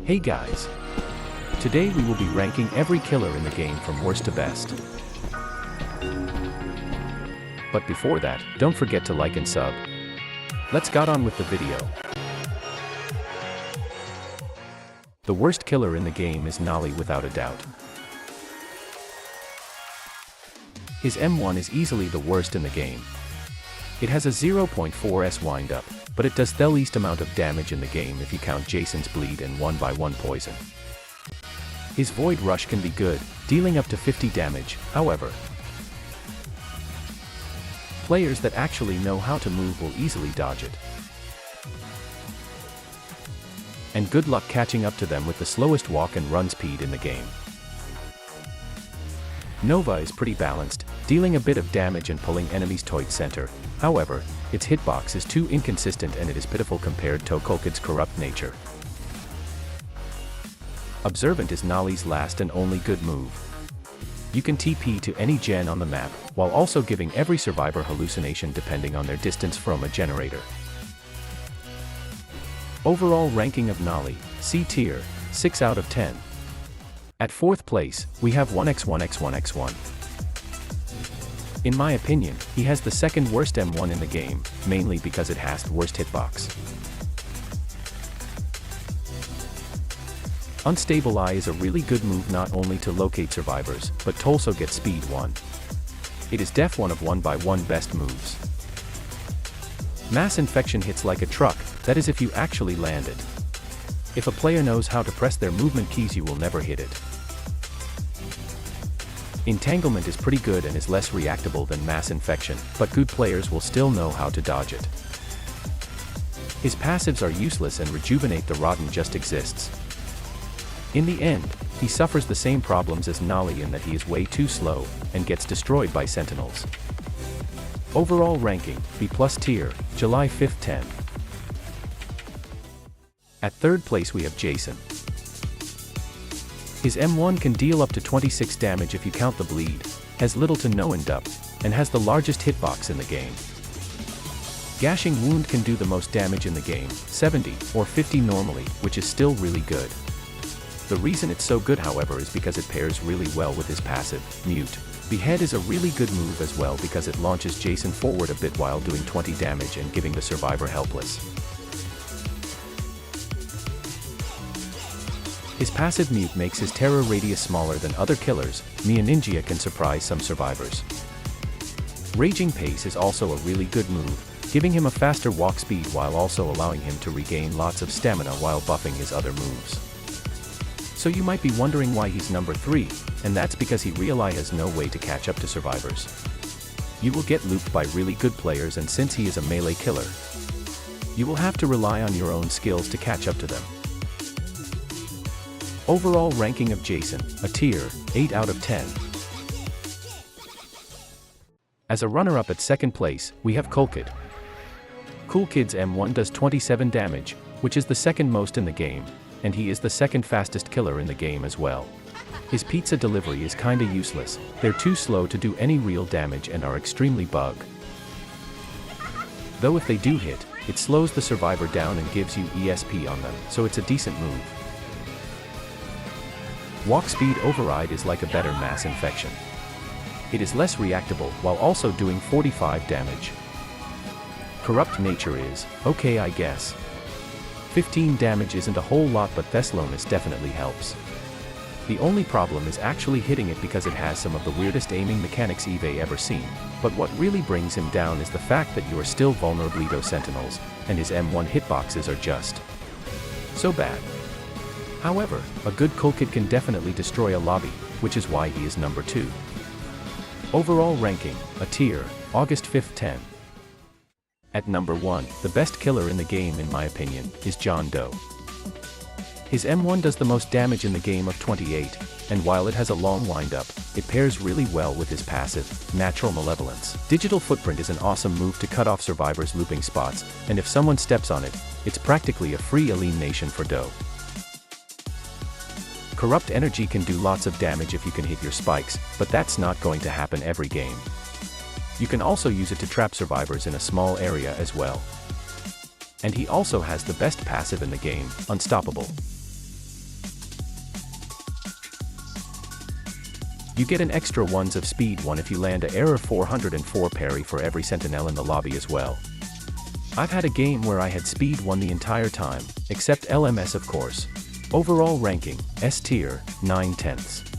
Hey guys! Today we will be ranking every killer in the game from worst to best. But before that, don't forget to like and sub. Let's get on with the video. The worst killer in the game is Nollie without a doubt. His M1 is easily the worst in the game. It has a 0.4s windup, but it does the least amount of damage in the game if you count Jason's bleed and 1x1 poison. His void rush can be good, dealing up to 50 damage, however. Players that actually know how to move will easily dodge it. And good luck catching up to them with the slowest walk and run speed in the game. Nova is pretty balanced, dealing a bit of damage and pulling enemies toward center. However, its hitbox is too inconsistent and it is pitiful compared to Kulkit's corrupt nature. Observant is Nollie's last and only good move. You can TP to any gen on the map, while also giving every survivor hallucination depending on their distance from a generator. Overall ranking of Nollie, C tier, 6 out of 10. At 4th place, we have 1x1x1x1. In my opinion, he has the second worst M1 in the game, mainly because it has the worst hitbox. Unstable Eye is a really good move not only to locate survivors, but to also get speed 1. It is def one of 1x1 best moves. Mass Infection hits like a truck, that is if you actually land it. If a player knows how to press their movement keys, you will never hit it. Entanglement is pretty good and is less reactable than Mass Infection, but good players will still know how to dodge it. His passives are useless and Rejuvenate the Rotten just exists. In the end, he suffers the same problems as Nollie in that he is way too slow, and gets destroyed by sentinels. Overall ranking, B+ tier, July 5th 10. At 3rd place we have Jason. His M1 can deal up to 26 damage if you count the bleed, has little to no indup, and has the largest hitbox in the game. Gashing Wound can do the most damage in the game, 70 or 50 normally, which is still really good. The reason it's so good however is because it pairs really well with his passive, Mute. Behead is a really good move as well because it launches Jason forward a bit while doing 20 damage and giving the survivor helpless. His passive Mute makes his terror radius smaller than other killers. Mia Ninja can surprise some survivors. Raging Pace is also a really good move, giving him a faster walk speed while also allowing him to regain lots of stamina while buffing his other moves. So you might be wondering why he's number 3, and that's because he really has no way to catch up to survivors. You will get looped by really good players, and since he is a melee killer, you will have to rely on your own skills to catch up to them. Overall ranking of Jason, a tier, 8 out of 10. As a runner-up at 2nd place, we have Kulkit. Kulkit's M1 does 27 damage, which is the second most in the game, and he is the second fastest killer in the game as well. His pizza delivery is kinda useless, they're too slow to do any real damage and are extremely bug. Though if they do hit, it slows the survivor down and gives you ESP on them, so it's a decent move. Walk Speed Override is like a better Mass Infection. It is less reactable while also doing 45 damage. Corrupt Nature is, okay I guess. 15 damage isn't a whole lot, but Thessalonus definitely helps. The only problem is actually hitting it because it has some of the weirdest aiming mechanics Eve ever seen, but what really brings him down is the fact that you are still vulnerable to sentinels, and his M1 hitboxes are just so bad. However, a good Kulkit can definitely destroy a lobby, which is why he is number 2. Overall ranking, a tier, August 5th 10. At number 1, the best killer in the game in my opinion, is John Doe. His M1 does the most damage in the game of 28, and while it has a long windup, it pairs really well with his passive, Natural Malevolence. Digital Footprint is an awesome move to cut off survivors' looping spots, and if someone steps on it, it's practically a free elimination for Doe. Corrupt Energy can do lots of damage if you can hit your spikes, but that's not going to happen every game. You can also use it to trap survivors in a small area as well. And he also has the best passive in the game, Unstoppable. You get an extra ones of speed 1 if you land a error 404 parry for every sentinel in the lobby as well. I've had a game where I had speed 1 the entire time, except LMS of course. Overall ranking, S tier, 9/10.